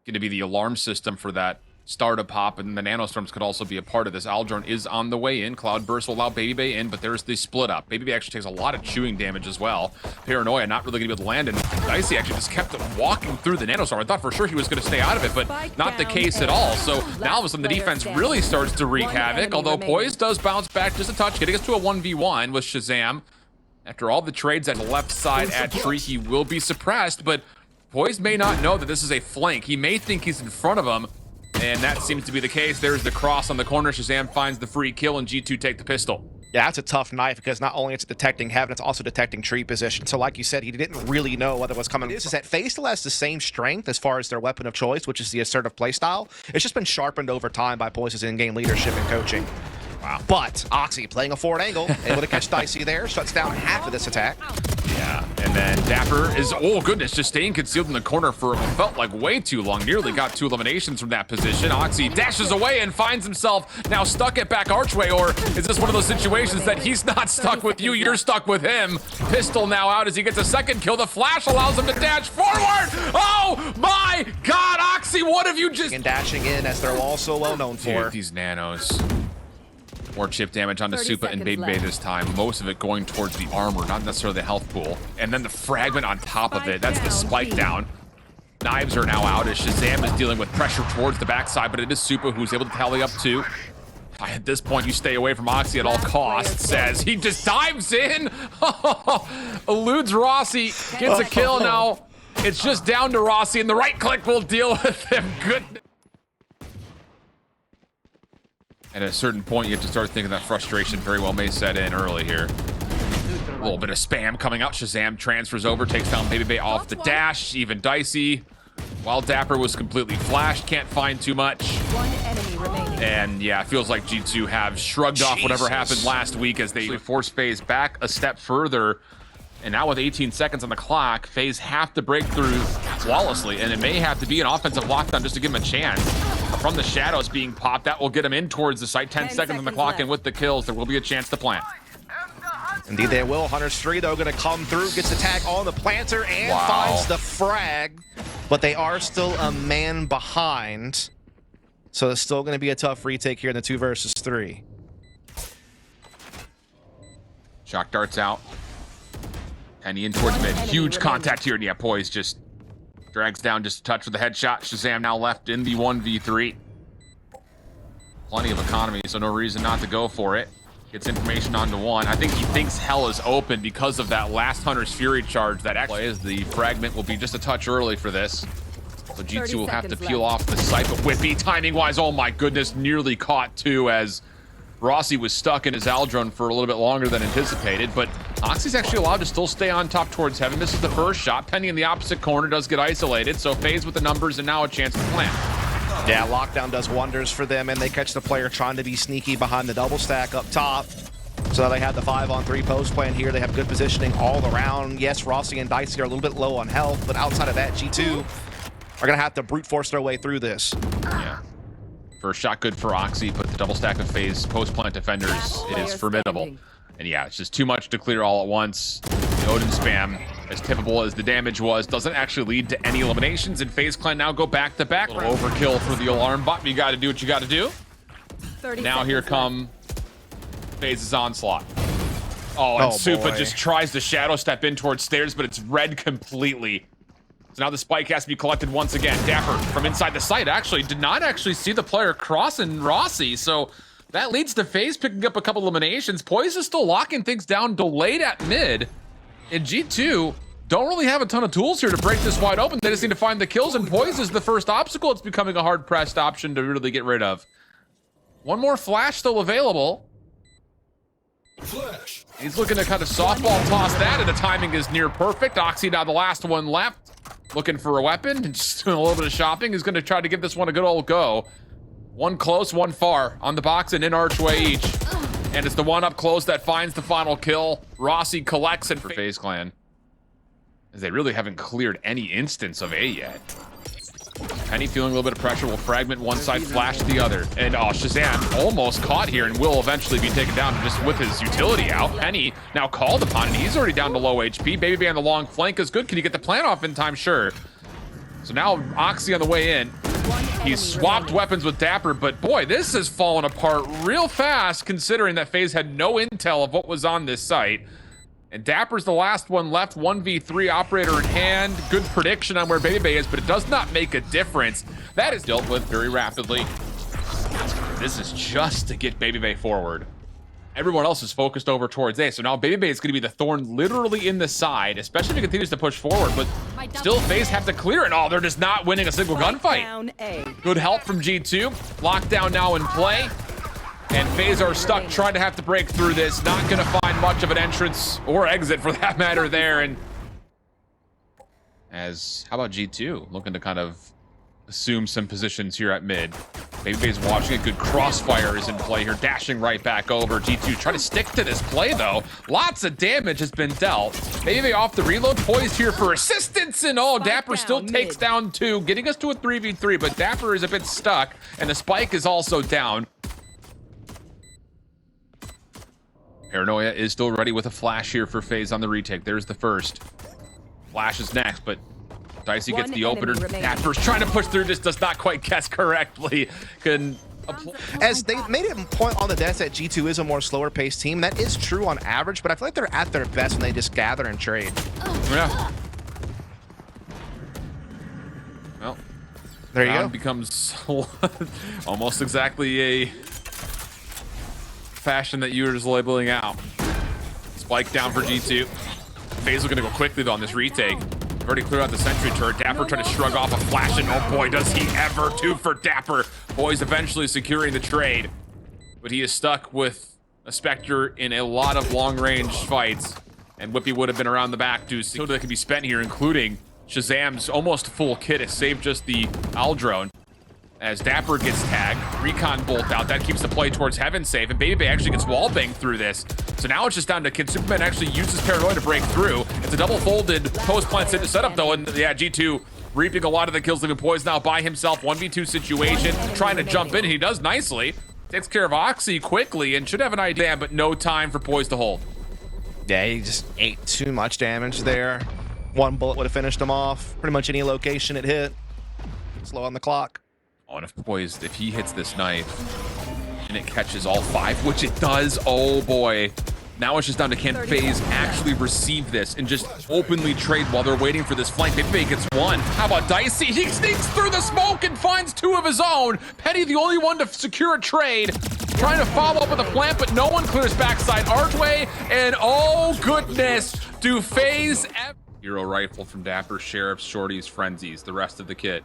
going to be the alarm system for that startup pop, and the nanostorms could also be a part of this. Aldrone is on the way in. Cloudburst will allow Babybay in, but there's the split up. Babybay actually takes a lot of chewing damage as well. Paranoia not really going to be able to land, and Dicey actually just kept walking through the nanostorm. I thought for sure he was going to stay out of it, but not the case at all. So now all of a sudden the defense really starts to wreak havoc, although Poise does bounce back just a touch, getting us to a 1v1 with Shazam. After all the trades at the left side at Tree, he will be suppressed, but Poise may not know that this is a flank. He may think he's in front of him, and that seems to be the case. There's the cross on the corner. Shazam finds the free kill, and G2 take the pistol. Yeah, that's a tough knife because not only it's detecting heaven, it's also detecting tree position. So like you said, he didn't really know whether it was coming. This is that FaZe still has the same strength as far as their weapon of choice, which is the assertive playstyle. It's just been sharpened over time by Poise's in-game leadership and coaching. Wow. But Oxy playing a forward angle, able to catch Dicey there, shuts down half of this attack. Yeah, and then Dapper is, oh goodness, just staying concealed in the corner for what felt like way too long. Nearly got 2 eliminations from that position. Oxy dashes away and finds himself now stuck at back archway, or is this one of those situations that he's not stuck with you, you're stuck with him? Pistol now out as he gets a second kill. The flash allows him to dash forward. Oh my God, Oxy, what have you just... And dashing in, as they're also well known for. Dude, these nanos. More chip damage onto Supa and Babybay this time. Most of it going towards the armor, not necessarily the health pool. And then the fragment on top of it. That's the spike down. Knives are now out as Shazam is dealing with pressure towards the backside, but it is Supa who's able to tally up 2. At this point, you stay away from Oxy at all costs, as he just dives in. Eludes Rossi, gets a kill now. It's just down to Rossi, and the right click will deal with him. Good. At a certain point, you have to start thinking that frustration very well may set in early here. A little bit of spam coming out. Shazam transfers over, takes down Babybay off the dash. Even Dicey, while Dapper was completely flashed, can't find too much. One enemy remaining. And yeah, it feels like G2 have shrugged off whatever happened last week as they force FaZe back a step further. And now with 18 seconds on the clock, FaZe have to break through flawlessly, and it may have to be an offensive lockdown just to give him a chance. From the shadows being popped, that will get him in towards the site. 10 seconds on the clock, and with the kills, there will be a chance to plant. Indeed they will. Hunter's 3, though, going to come through, gets the tag on the planter, and finds the frag. But they are still a man behind. So it's still going to be a tough retake here in the 2 versus 3. Shock darts out. Penny in towards mid. Huge contact here. And yeah, Poise just drags down just a touch with the headshot. Shazam now left in the 1v3. Plenty of economy, so no reason not to go for it. Gets information onto 1. I think he thinks hell is open because of that last Hunter's Fury charge that actually is. The fragment will be just a touch early for this. So G2 will have to peel off the site, but Whippy, timing-wise, oh my goodness, nearly caught too, as Rossi was stuck in his Aldrone for a little bit longer than anticipated, but Oxy's actually allowed to still stay on top towards heaven. This is the first shot. Penny in the opposite corner does get isolated, so FaZe with the numbers and now a chance to plant. Yeah, lockdown does wonders for them, and they catch the player trying to be sneaky behind the double stack up top. So they had the 5-on-3 post plan here. They have good positioning all around. Yes, Rossi and Dicey are a little bit low on health, but outside of that, G2 are going to have to brute force their way through this. Yeah. First shot good for Oxy, but the double stack of FaZe post-plant defenders is formidable. And yeah, it's just too much to clear all at once. The Odin spam, as typical as the damage was, doesn't actually lead to any eliminations, and FaZe Clan now go back-to-back. Overkill for the alarm bot, but you got to do what you got to do. Now here come FaZe's onslaught. Oh, and Supa just tries to shadow step in towards stairs, but it's red completely. So now the spike has to be collected once again. Dapper from inside the site actually did not actually see the player crossing Rossi, so that leads to FaZe picking up a couple eliminations. Poise is still locking things down, delayed at mid. And G2 don't really have a ton of tools here to break this wide open. They just need to find the kills, and Poise is the first obstacle. It's becoming a hard-pressed option to really get rid of. One more flash still available. He's looking to kind of softball toss that, and the timing is near perfect. Oxy now the last one left. Looking for a weapon and just doing a little bit of shopping. He's going to try to give this one a good old go. One close, one far on the box and in archway each. And it's the one up close that finds the final kill. Rossi collects it for FaZe Clan, as they really haven't cleared any instance of A yet. Penny feeling a little bit of pressure, will fragment one side, flash the other. And oh, Shazam almost caught here and will eventually be taken down just with his utility out. Penny now called upon, and he's already down to low HP. Babybay on the long flank is good. Can you get the plant off in time? Sure. So now Oxy on the way in. He swapped weapons with Dapper, but boy, this has fallen apart real fast considering that FaZe had no intel of what was on this site. And Dapper's the last one left, 1v3, operator in hand. Good prediction on where Baby Bay is, but it does not make a difference. That is dealt with very rapidly. This is just to get Baby Bay forward. Everyone else is focused over towards A, so now Baby Bay is going to be the thorn literally in the side, especially if it continues to push forward, but still FaZe have to clear it. Oh, they're just not winning a single gunfight. Good help from G2. Lockdown now in play. And FaZe are stuck trying to have to break through this. Not going to find much of an entrance or exit for that matter there. And how about G2 looking to kind of assume some positions here at mid. Baby Bay's watching it. Good crossfire is in play here. Dashing right back over. G2 trying to stick to this play though. Lots of damage has been dealt. Baby Bay off the reload. Poised here for assistance. And Dapper still takes down 2. Getting us to a 3v3. But Dapper is a bit stuck. And the spike is also down. Paranoia is still ready with a flash here for FaZe on the retake. There's the first. Flash is next, but Dicey gets the opener. Dapper's trying to push through, just does not quite guess correctly. As they made it point on the desk that G2 is a more slower paced team. That is true on average, but I feel like they're at their best when they just gather and trade. Yeah. Well, there you go. Becomes almost exactly a fashion that you were just labeling out. Spike down for G2. FaZe looking to go quickly though on this retake. Already clear out the sentry turret. Dapper trying to shrug off a flash, and oh boy, does he ever. 2 for Dapper. Boys eventually securing the trade, but he is stuck with a Spectre in a lot of long-range fights, and Whippy would have been around the back to see that could be spent here, including Shazam's almost full kit is saved just the Owl drone. As Dapper gets tagged, Recon bolt out. That keeps the play towards Heaven safe, and Baby Bay actually gets wallbanged through this. So now it's just down to Kid Superman actually uses Paranoia to break through. It's a double folded post plant setup though, and yeah, G2 reaping a lot of the kills, leaving Poise now by himself. 1v2 situation, trying to jump in, and he does nicely. Takes care of Oxy quickly and should have an idea, but no time for Poise to hold. Yeah, he just ate too much damage there. 1 bullet would have finished him off. Pretty much any location it hit. Slow on the clock. Oh, and if Poise, if he hits this knife and it catches all 5, which it does, oh boy. Now it's just down to can FaZe actually receive this and just openly trade while they're waiting for this flank. Maybe he gets 1. How about Dicey? He sneaks through the smoke and finds 2 of his own. Petty, the only one to secure a trade. Trying to follow up with a plant, but no one clears backside Archway. And oh goodness, do FaZe Hero rifle from Dapper, Sheriffs, Shorties, Frenzies, the rest of the kit.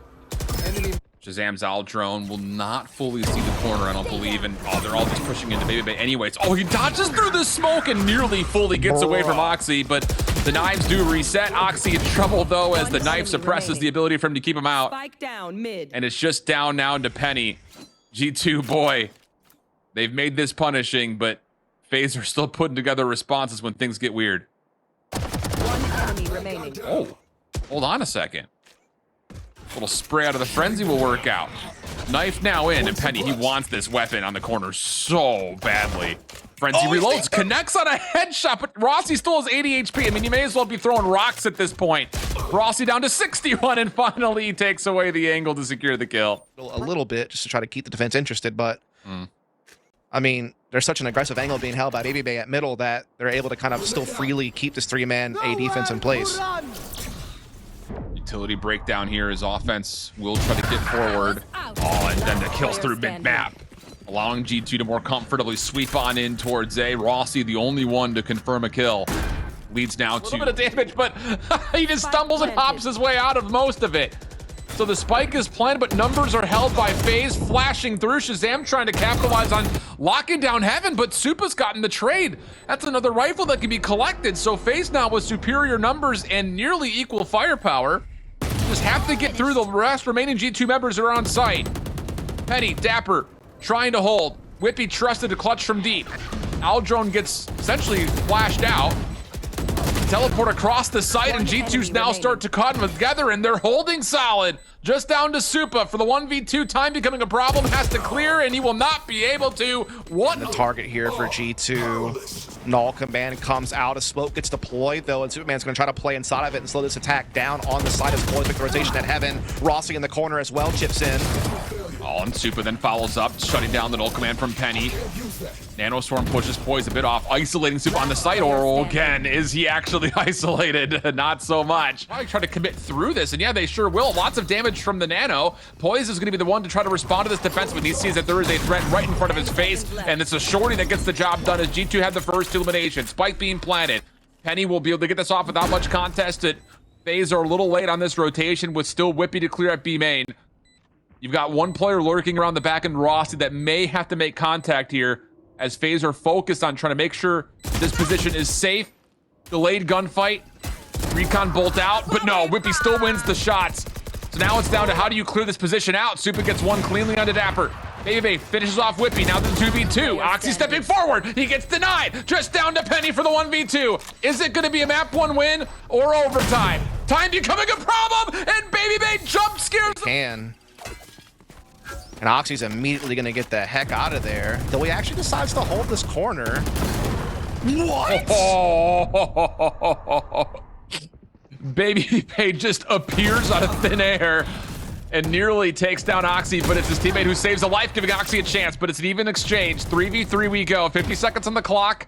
Shazam's Owl drone will not fully see the corner, I don't believe, and they're all just pushing into Baby Bay anyways. Oh, he dodges through the smoke and nearly fully gets away from Oxy, but the knives do reset. Oxy in trouble though, as the knife suppresses the ability for him to keep him out. Spike down mid. And it's just down now to Penny. G2, boy, they've made this punishing, but FaZe are still putting together responses when things get weird. 1 enemy remaining. Oh, hold on a second. A little spray out of the frenzy will work out. Knife now in, and Penny, he wants this weapon on the corner so badly. Frenzy reloads, connects on a headshot, but Rossi still has 80 HP. I mean, you may as well be throwing rocks at this point. Rossi down to 61, and finally he takes away the angle to secure the kill. A little bit, just to try to keep the defense interested, but I mean, there's such an aggressive angle being held by Baby Bay at middle that they're able to kind of still freely keep this 3-man A defense in place. Utility breakdown here. His offense will try to get forward. Oh, and then the kills through mid-map, allowing G2 to more comfortably sweep on in towards A. Rossi, the only one to confirm a kill. Leads now to a little bit of damage, but he just stumbles and hops his way out of most of it. So the spike is planted, but numbers are held by FaZe, flashing through. Shazam trying to capitalize on locking down Heaven, but Supa's gotten the trade. That's another rifle that can be collected. So FaZe now with superior numbers and nearly equal firepower. Just have to get through the rest. Remaining G2 members are on site. Petty, Dapper, trying to hold. Whippy trusted to clutch from deep. Owl drone gets essentially flashed out. teleport across the site, and G2's now start to come together, and they're holding solid. Just down to Supa for the 1v2. Time becoming a problem, has to clear, and he will not be able to. What? The target here for G2. Null command comes out. A smoke gets deployed, though, and Superman's going to try to play inside of it and slow this attack down on the side as Boys with the rotation at Heaven. Rossi in the corner as well chips in. Oh, and Supa then follows up, shutting down the null command from Penny. Nanoswarm pushes Poise a bit off, isolating Supa on the site. Or again, is he actually isolated? Not so much. Probably try to commit through this, and yeah, they sure will. Lots of damage from the Nano. Poise is going to be the one to try to respond to this defense when he sees that there is a threat right in front of his face, and it's a shorty that gets the job done as G2 had the first elimination. Spike being planted. Penny will be able to get this off without much contest. FaZe are a little late on this rotation with still Whippy to clear at B main. You've got one player lurking around the back end, Rossi, that may have to make contact here as FaZe are focused on trying to make sure this position is safe. Delayed gunfight. Recon bolt out, but no, Whippy still wins the shots. So now it's down to how do you clear this position out. Supa gets one cleanly onto Dapper. Baby finishes off Whippy. Now there's 2v2. Oxy stepping forward. He gets denied. Just down to Penny for the 1v2. Is it going to be a map 1 win or overtime? Time becoming a problem, and Baby jump scares. And Oxy's immediately going to get the heck out of there. Though he actually decides to hold this corner. What? Baby just appears out of thin air and nearly takes down Oxy, but it's his teammate who saves a life, giving Oxy a chance. But it's an even exchange. 3v3 we go. 50 seconds on the clock.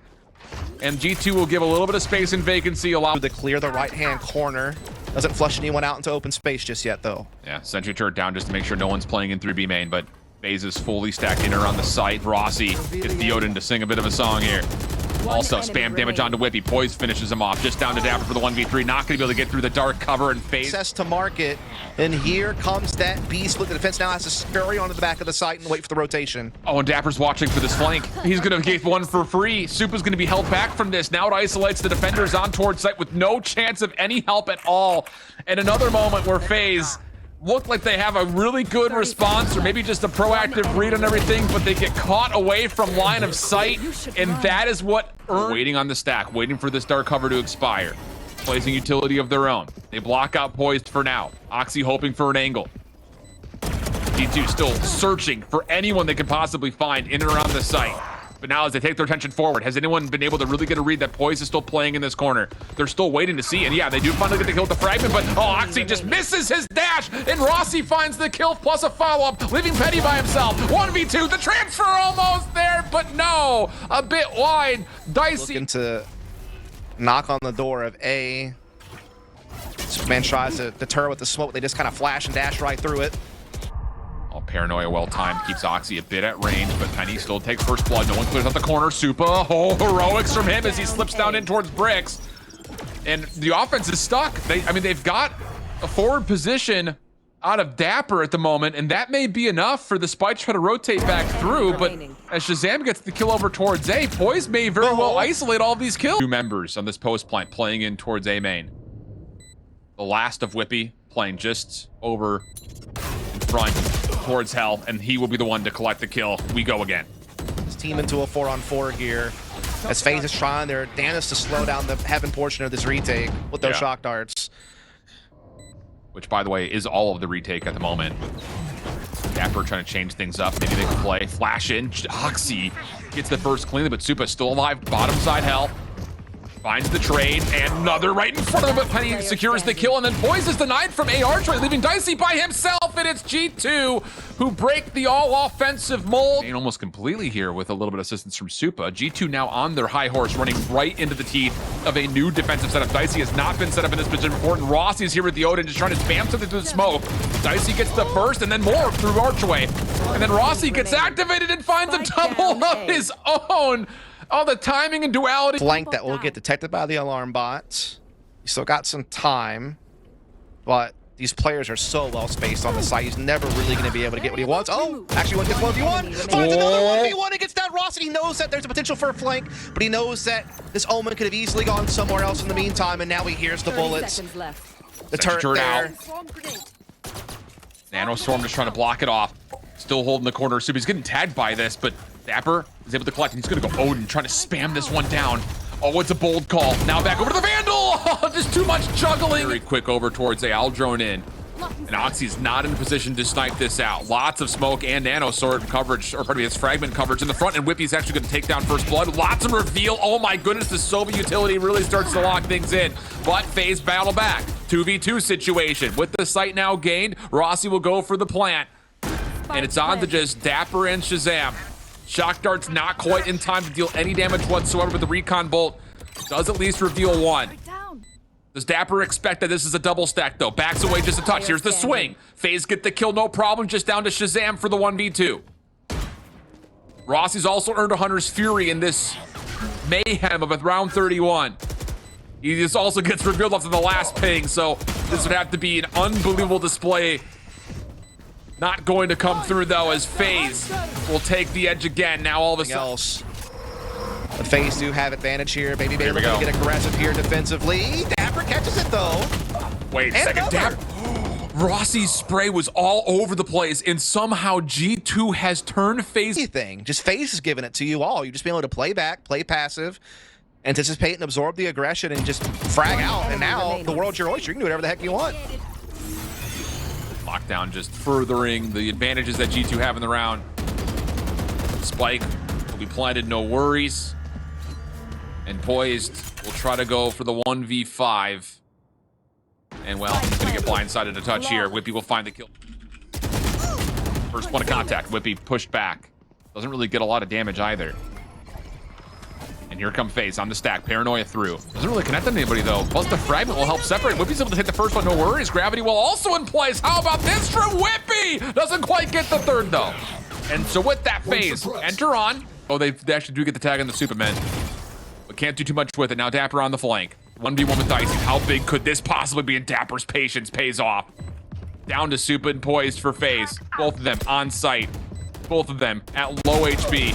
And G2 will give a little bit of space and vacancy, allow to clear the right-hand corner. Doesn't flush anyone out into open space just yet, though. Yeah, sentry turret down just to make sure no one's playing in 3B main, but FaZe is fully stacked in around the site. Rossi gets the Odin to sing a bit of a song here. Also, spam damage onto Whippy. Poise finishes him off. Just down to Dapper for the 1v3. Not going to be able to get through the dark cover and FaZe. Access to market. And here comes that B split. The defense now has to scurry onto the back of the site and wait for the rotation. Oh, and Dapper's watching for this flank. He's going to get one for free. Supa's going to be held back from this. Now it isolates the defenders on towards site with no chance of any help at all. And another moment where FaZe look like they have a really good response, or maybe just a proactive read on everything, but they get caught away from line of sight, and that is what waiting on the stack, waiting for this dark cover to expire. Placing utility of their own. They block out Poised for now. Oxy hoping for an angle. G2 still searching for anyone they could possibly find in and around the site. But now as they take their attention forward, has anyone been able to really get a read that Poise is still playing in this corner? They're still waiting to see, and yeah, they do finally get the kill with the fragment, but Oxy just misses his dash, and Rossi finds the kill plus a follow-up, leaving Penny by himself. 1v2, the transfer almost there, but no, a bit wide. Dicey. Looking to knock on the door of A. Superman tries to deter with the smoke. They just kind of flash and dash right through it. Paranoia well timed keeps Oxy a bit at range, but Penny still takes first blood. No one clears out the corner. Supa, heroics from him as he slips down in towards bricks. And the offense is stuck. They've got a forward position out of Dapper at the moment, and that may be enough for the Spike to try to rotate back through, but as Shazam gets the kill over towards A, Poise may very well isolate all of these kills. 2 members on this post plant playing in towards A main. The last of Whippy playing just over in front towards Hell, and he will be the one to collect the kill. We go again. His team into a 4-on-4 here. As FaZe is trying their damnedest to slow down the Heaven portion of this retake with those shock darts. Which, by the way, is all of the retake at the moment. Dapper trying to change things up. Maybe they can play. Flash in. Oxy gets the first cleanly, but Supa still alive. Bottom side Hell. Finds the trade, and another right in front of him, but Penny secures the kill, and then Poise is denied from AR trade, leaving Dicey by himself, and it's G2 who break the all-offensive mold. And almost completely here with a little bit of assistance from Supa. G2 now on their high horse, running right into the teeth of a new defensive setup. Dicey has not been set up in this position before, and Rossi's here with the Odin, just trying to spam something through the smoke. Dicey gets the first, and then more through Archway. And then Rossi gets activated and finds a double of his own. All the timing and duality. Flank that will get detected by the alarm bot. You still got some time, but these players are so well spaced on the site. He's never really going to be able to get what he wants. Oh, actually one gets 1v1. Finds another 1v1 and gets that Rossi. He knows that there's a potential for a flank, but he knows that this Omen could have easily gone somewhere else in the meantime, and now he hears the bullets. The turret there. Nanoswarm just trying to block it off. Still holding the corner. Supa, he's getting tagged by this, but Dapper is able to collect, and he's going to go Odin, trying to spam this one down. Oh, it's a bold call. Now back over to the Vandal. Oh, just too much juggling. Very quick over towards A. I'll drone in. And Oxy's not in a position to snipe this out. Lots of smoke and nano sword coverage, or pardon me, it's fragment coverage in the front, and Whippy's actually going to take down first blood. Lots of reveal. Oh my goodness, the Sova utility really starts to lock things in. But FaZe battle back. 2v2 situation. With the site now gained, Rossi will go for the plant. And it's on to just Dapper and Shazam. Shock Dart's not quite in time to deal any damage whatsoever, but the Recon Bolt does at least reveal one. Does Dapper expect that this is a double stack, though? Backs away just a touch. Here's the swing. FaZe get the kill, no problem. Just down to Shazam for the 1v2. Rossi's also earned a Hunter's Fury in this mayhem of a round 31. He just also gets revealed after the last ping, so this would have to be an unbelievable display. Not going to come through, though, as FaZe will take the edge again. Now all of a sudden... The FaZe do have advantage here. Baby Baby going to get aggressive here defensively. Dapper catches it though. Wait a second, Dapper. Rossi's spray was all over the place, and somehow G2 has turned FaZe. Just FaZe is giving it to you all. You just be able to play back, play passive, anticipate and absorb the aggression, and just frag out. And now the world's your oyster. You can do whatever the heck you want. Lockdown just furthering the advantages that G2 have in the round. Spike will be planted, no worries. And poised, will try to go for the 1v5. And well, he's gonna get blindsided a touch here. Whippy will find the kill. First point of contact, Whippy pushed back. Doesn't really get a lot of damage either. And here come FaZe on the stack, Paranoia through. Doesn't really connect on anybody though. Plus the fragment will help separate. Whippy's able to hit the first one, no worries. Gravity will also in place. How about this from Whippy? Doesn't quite get the third though. And so with that, FaZe enter on. Oh, they actually do get the tag on the Superman. But can't do too much with it. Now Dapper on the flank. 1v1 with Dicey. How big could this possibly be? And Dapper's patience pays off. Down to Supa and poised for FaZe. Both of them on site. Both of them at low HP.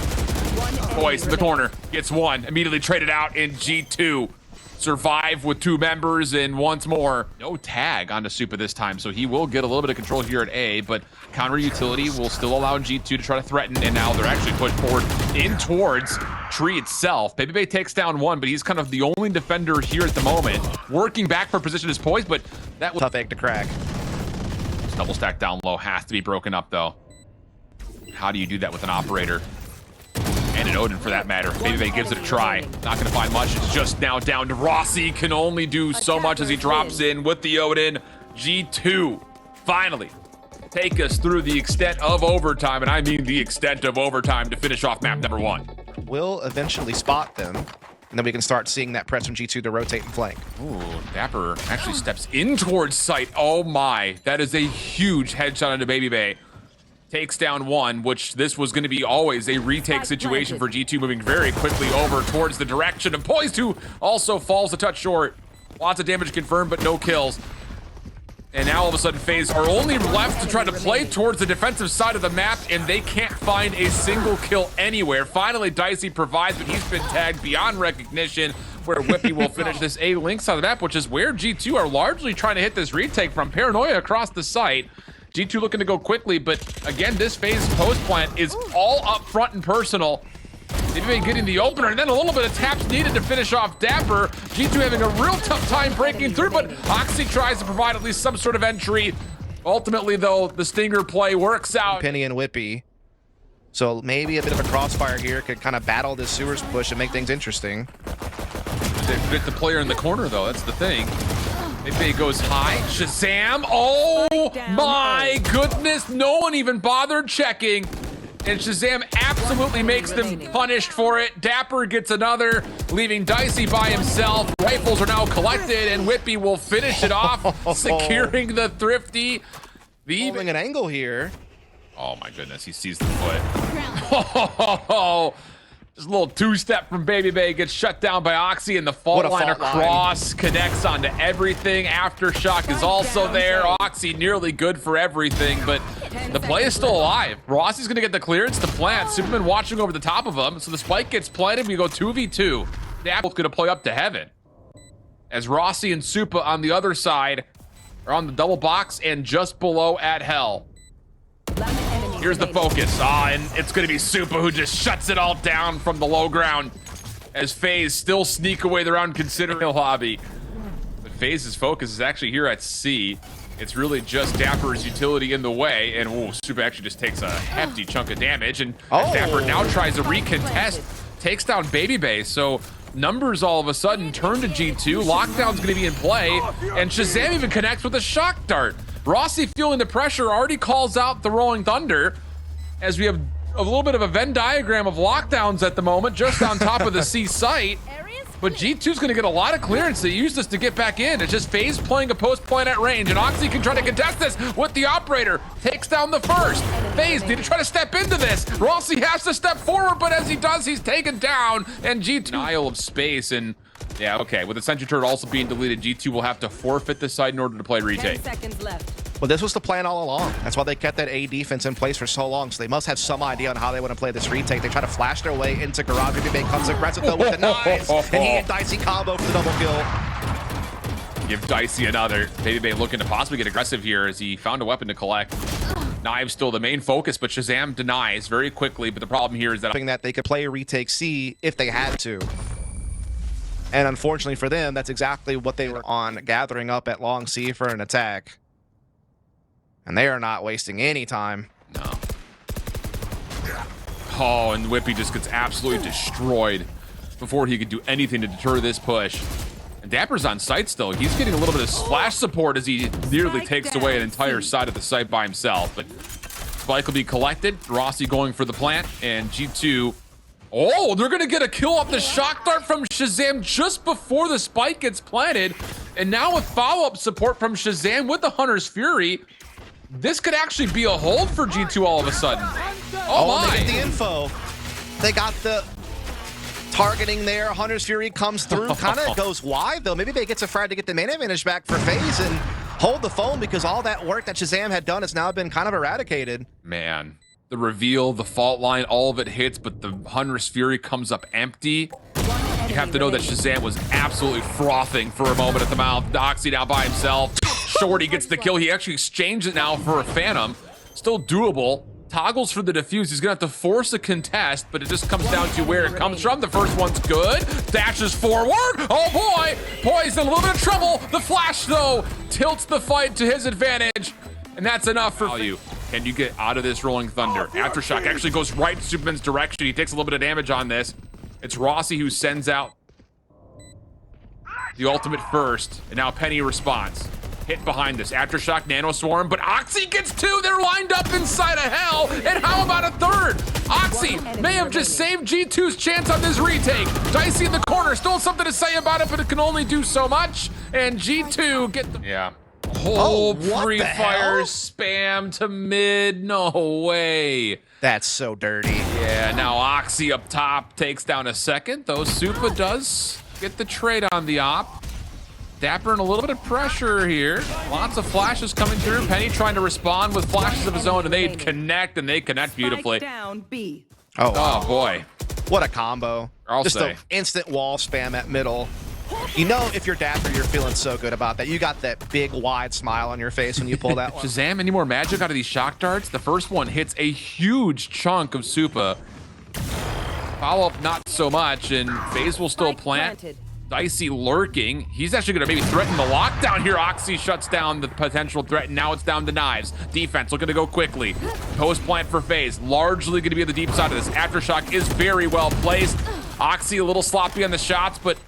Poised in the corner. Gets one. Immediately traded out in G2. Survive with two members, and once more, no tag onto Supa this time, so he will get a little bit of control here at A, but counter utility will still allow G2 to try to threaten, and now they're actually pushed forward in towards Tree itself. Baby Bay takes down one, but he's kind of the only defender here at the moment. Working back for position is poised, but that was tough egg to crack. This double stack down low has to be broken up, though. How do you do that with an operator? And an Odin, for that matter. Baby Bay gives it a try. Not going to find much. It's just now down to Rossi. Can only do so much as he drops in with the Odin. G2 finally take us through the extent of overtime, and I mean the extent of overtime, to finish off map number 1. We'll eventually spot them, and then we can start seeing that press from G2 to rotate and flank. Ooh, Dapper actually steps in towards sight. Oh my, that is a huge headshot into Baby Bay. Takes down one, which this was going to be always a retake situation for G2, moving very quickly over towards the direction of Poised, who also falls a touch short. Lots of damage confirmed, but no kills. And now all of a sudden, FaZe are only left to try to play towards the defensive side of the map, and they can't find a single kill anywhere. Finally, Dicey provides, but he's been tagged beyond recognition, where Whippy will finish this A link side of the map, which is where G2 are largely trying to hit this retake from. Paranoia across the site. G2 looking to go quickly, but again, this FaZe post plant is all up front and personal. Maybe getting the opener, and then a little bit of taps needed to finish off Dapper. G2 having a real tough time breaking through, but Oxy tries to provide at least some sort of entry. Ultimately, though, the Stinger play works out. Penny and Whippy. So maybe a bit of a crossfire here could kind of battle this sewers push and make things interesting. They get the player in the corner, though. That's the thing. Maybe it goes high. Shazam! Oh my goodness! No one even bothered checking. And Shazam absolutely makes them punished for it. Dapper gets another, leaving Dicey by himself. Rifles are now collected, and Whippy will finish it off, securing the Thrifty. Holding an angle here. Oh my goodness, he sees the foot. Oh, just a little two-step from Baby Bay, gets shut down by Oxy, and the fault line across connects onto everything. Aftershock is also there. Oxy nearly good for everything, but the play is still alive. Rossi's gonna get the clearance to plant. Superman watching over the top of him, so the spike gets planted. We go 2v2. The Apple's gonna play up to heaven, as Rossi and Supa on the other side are on the double box and just below at hell. Here's the focus. And it's going to be Supa who just shuts it all down from the low ground. as FaZe still sneak away the round considering the lobby. But FaZe's focus is actually here at C. It's really just Dapper's utility in the way, and Super actually just takes a hefty chunk of damage, and Dapper now tries to recontest, takes down Baby Base, so numbers all of a sudden turn to G2, Lockdown's gonna be in play, and Shazam even connects with a shock dart. Rossi, feeling the pressure, already calls out the Rolling Thunder, as we have a little bit of a Venn diagram of lockdowns at the moment, just on top of the C site. But G2's gonna get a lot of clearance. They use this to get back in. It's just FaZe playing a post point at range, and Oxy can try to contest this with the operator. Takes down the first. FaZe need to try to step into this. Rossi has to step forward, but as he does, he's taken down, and G2 denial of space. And yeah, okay, with the sentry turret also being deleted, G2 will have to forfeit the site in order to play retake. 10 seconds left. Well, this was the plan all along. That's why they kept that A defense in place for so long. So they must have some idea on how they want to play this retake. They try to flash their way into Garage. Baby comes aggressive though with the knives, and he and Dicey combo for the double kill. Give Dicey another. Baby looking to possibly get aggressive here as he found a weapon to collect. Knives still the main focus, but Shazam denies very quickly. But the problem here is that they could play a retake C if they had to. And unfortunately for them, that's exactly what they were on, gathering up at long C for an attack. And they are not wasting any time. No. Oh, and Whippy just gets absolutely destroyed before he could do anything to deter this push. And Dapper's on site still. He's getting a little bit of splash support as he nearly takes away an entire side of the site by himself. But Spike will be collected. Rossi going for the plant, and G2. Oh, they're gonna get a kill off the shock dart from Shazam just before the spike gets planted. And now with follow-up support from Shazam with the Hunter's Fury, this could actually be a hold for G2 all of a sudden. Oh my. They get the info. They got the targeting there. Hunter's Fury comes through, kind of goes wide though. Maybe they get afraid to get the main advantage back for FaZe and hold the phone, because all that work that Shazam had done has now been kind of eradicated. Man, the reveal, the fault line, all of it hits, but the Hunter's Fury comes up empty. You have to know that Shazam was absolutely frothing for a moment at the mouth. Doxy now by himself. Shorty gets the kill. He actually exchanged it now for a Phantom. Still doable. Toggles for the defuse. He's gonna have to force a contest, but it just comes down to where it comes from. The first one's good. Dashes forward. Oh boy! Boy's in a little bit of trouble. The flash, though, tilts the fight to his advantage. And that's enough for value. Can you get out of this Rolling Thunder? Aftershock actually goes right in Superman's direction. He takes a little bit of damage on this. It's Rossi who sends out the ultimate first, and now Penny responds. Hit behind this. Aftershock, Nano Swarm, but Oxy gets two. They're lined up inside of hell. And how about a third? Oxy may have just saved G2's chance on this retake. Dicey in the corner, still something to say about it, but it can only do so much. And G2 get the... Yeah. Whole pre-fire spam to mid. No way. That's so dirty. Yeah, now Oxy up top takes down a second, though Supa does get the trade on the op. Dapper in a little bit of pressure here. Lots of flashes coming through. Penny trying to respond with flashes of his own, and they connect, and they connect beautifully. Down B. Oh, wow. Oh boy. What a combo. I'll Just say. an instant wall spam at middle. You know, if you're Dapper, you're feeling so good about that. You got that big, wide smile on your face when you pull that one. Shazam, any more magic out of these shock darts? The first one hits a huge chunk of Supa. Follow-up, not so much, and FaZe will still plant. Dicey lurking. He's actually going to maybe threaten the lockdown here. Oxy shuts down the potential threat, and now it's down to Knives. Defense looking to go quickly. Post plant for FaZe. Largely going to be on the deep side of this. Aftershock is very well placed. Oxy a little sloppy on the shots, but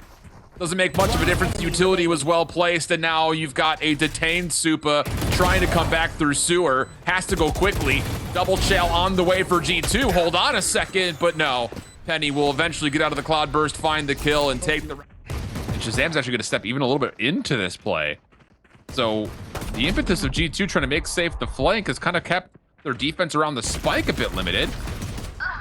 doesn't make much of a difference. The utility was well placed, and now you've got a detained Supa trying to come back through sewer. Has to go quickly. Double shell on the way for G2. Hold on a second, but no. Penny will eventually get out of the cloud burst, find the kill, and take the... And Shazam's actually going to step even a little bit into this play. So the impetus of G2 trying to make safe the flank has kind of kept their defense around the spike a bit limited.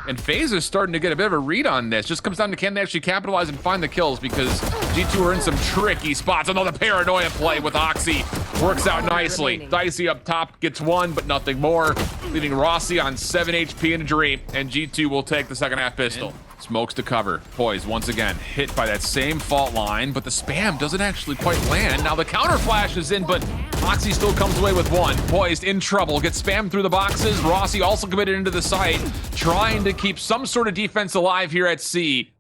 And FaZe is starting to get a bit of a read on this. Just comes down to can they actually capitalize and find the kills, because G2 are in some tricky spots. Another paranoia play with Oxy works out nicely. Dicey up top gets one, but nothing more, leaving Rossi on 7 HP in a dream, and G2 will take the second half pistol. Smokes to cover. Poise once again hit by that same fault line, but the spam doesn't actually quite land. Now the counter flash is in, but Oxy still comes away with one. Poised in trouble, gets spammed through the boxes. Rossi also committed into the site, trying to keep some sort of defense alive here at C.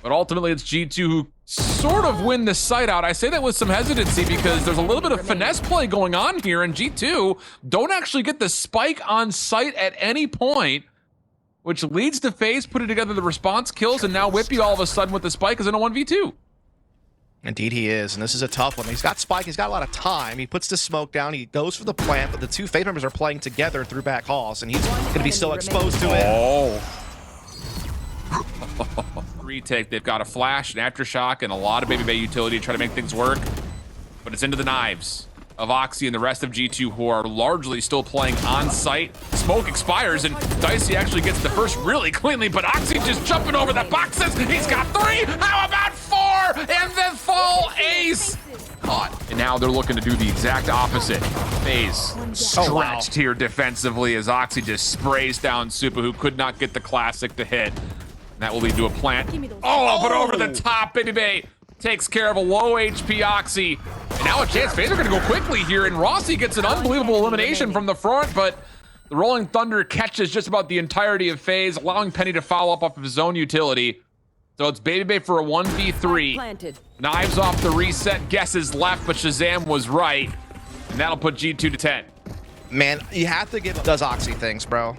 But ultimately, it's G2 who sort of win the site out. I say that with some hesitancy because there's a little bit of finesse play going on here, and G2 don't actually get the spike on site at any point, which leads to FaZe putting together the response kills, and now Whippy all of a sudden with the spike is in a 1v2. Indeed he is, and this is a tough one. He's got Spike, he's got a lot of time. He puts the smoke down, he goes for the plant, but the two FaZe members are playing together through back halls, and he's going to be still exposed to it. Oh. Retake, they've got a flash, an aftershock, and a lot of Baby Bay utility to try to make things work, but it's into the knives of Oxy and the rest of G2, who are largely still playing on site. Smoke expires, and Dicey actually gets the first really cleanly, but Oxy just jumping over the boxes. He's got 3. How about 4? And the full ace. Caught. And now they're looking to do the exact opposite. FaZe stretched here defensively as Oxy just sprays down Supa, who could not get the classic to hit. And that will lead to a plant. Oh, but over the top, Baby Bay takes care of a low HP Oxy. And now a chance. FaZe are going to go quickly here, and Rossi gets an unbelievable elimination from the front, but the Rolling Thunder catches just about the entirety of FaZe, allowing Penny to follow up off of his own utility. So it's Baby Bay for a 1v3. Knives off the reset, guesses left, but Shazam was right. And that'll put G2 to 10. Man, you have to give does Oxy things, bro.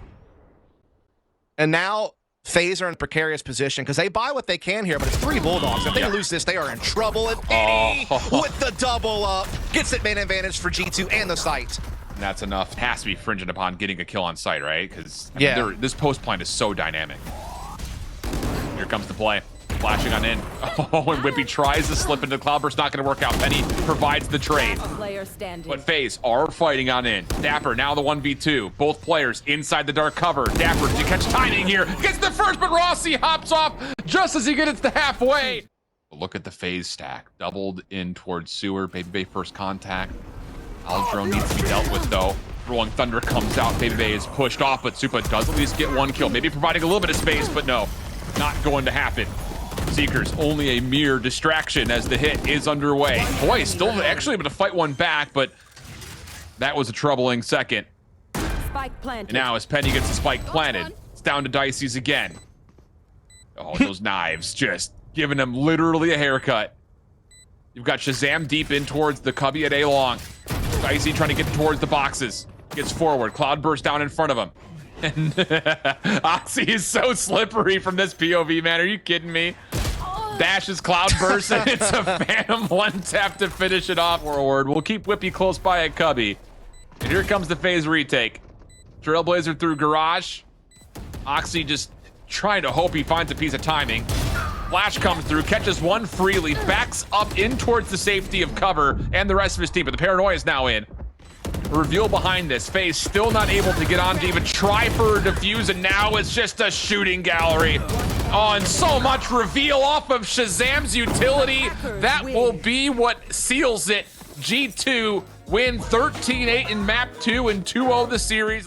And now FaZe are in a precarious position because they buy what they can here, but it's 3 Bulldogs. If they lose this, they are in trouble. And Penny with the double up gets it main advantage for G2 and the site. And that's enough. It has to be fringent upon getting a kill on site, right? Because this post plant is so dynamic. Here comes the play. Flashing on in. Oh, and Whippy tries to slip into the Cloudburst. Not going to work out. Penny provides the trade. But FaZe are fighting on in. Dapper now the 1v2. Both players inside the dark cover. Dapper to catch timing here. Gets the first, but Rossi hops off just as he gets to halfway. Look at the FaZe stack. Doubled in towards sewer. Baby Bay first contact. Aldrone needs to be dealt with though. Rolling Thunder comes out. Baby Bay is pushed off, but Supa does at least get 1 kill. Maybe providing a little bit of space, but no. Not going to happen. Seekers only a mere distraction as the hit is underway. Boy, still actually able to fight one back, but that was a troubling second. Spike planted. And now as Penny gets the spike planted, it's down to Dicey's again. Oh, those knives just giving him literally a haircut. You've got Shazam deep in towards the cubby at A-long. Dicey trying to get towards the boxes. Gets forward. Cloudburst down in front of him. And Oxy is so slippery from this POV, man. Are you kidding me? Dashes Cloudburst, and it's a Phantom 1-tap to finish it off forward. We'll keep Whippy close by at cubby. And here comes the FaZe retake. Trailblazer through garage. Oxy just trying to hope he finds a piece of timing. Flash comes through, catches one freely, backs up in towards the safety of cover and the rest of his team, but the paranoia is now in. Reveal behind this. FaZe still not able to get on to even try for a defuse, and now it's just a shooting gallery. Oh, and so much reveal off of Shazam's utility. That will be what seals it. G2 win 13-8 in map 2 and 2-0 the series.